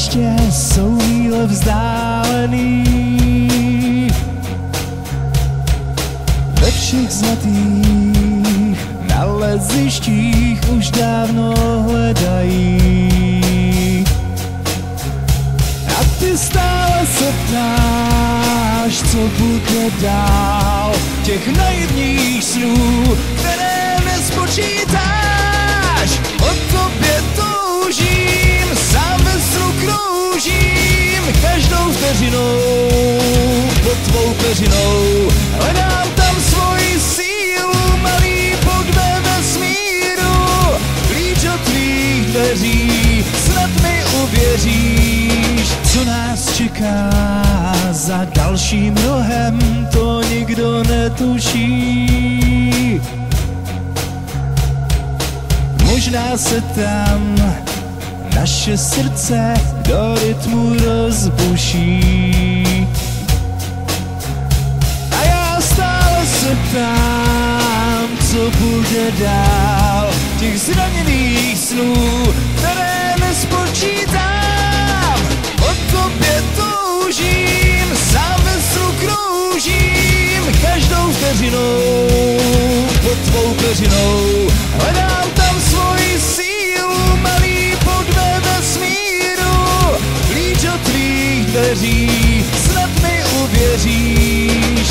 letiště jsou míle vzdálený. Ve všech zlatých nalezištích už dávno hledají. A ty stále se ptáš, co bude dál, těch naivních snů, které nespočítáš. O tobě toužím, sám ve snu kroužím, každou vteřinou pod tvou peřinou. Hledám tam svoji sílu, malý bod ve vesmíru. Klíč od tvých dveří, snad mi uvěříš. Co nás čeká za dalším rohem, to nikdo netuší. Možná se tam naše srdce do rytmu rozbuší. A já stále se ptám, co bude dál, těch zraněných snů, které nespočítám. O tobě toužím, sám ve snu kroužím, každou vteřinou pod tvou peřinou. Hledám tam svoji sílu, malý bod ve vesmíru. Klíč od tvých dveří, snad mi uvěříš.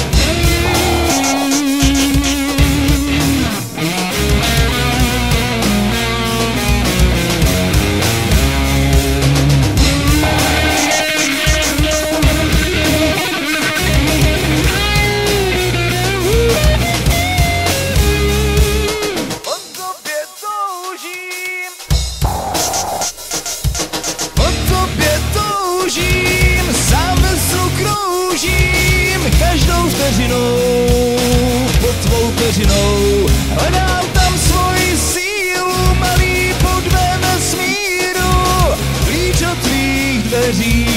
Každou vteřinou pod tvou peřinou. Hledám tam svoji sílu, malý bod ve vesmíru. Klíč od tvých dveří,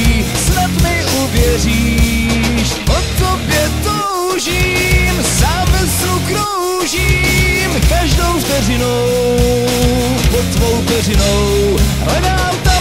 snad mi uvěříš. O tobě toužím, sám ve snu kroužím, každou vteřinou pod tvou peřinou. Hledám tam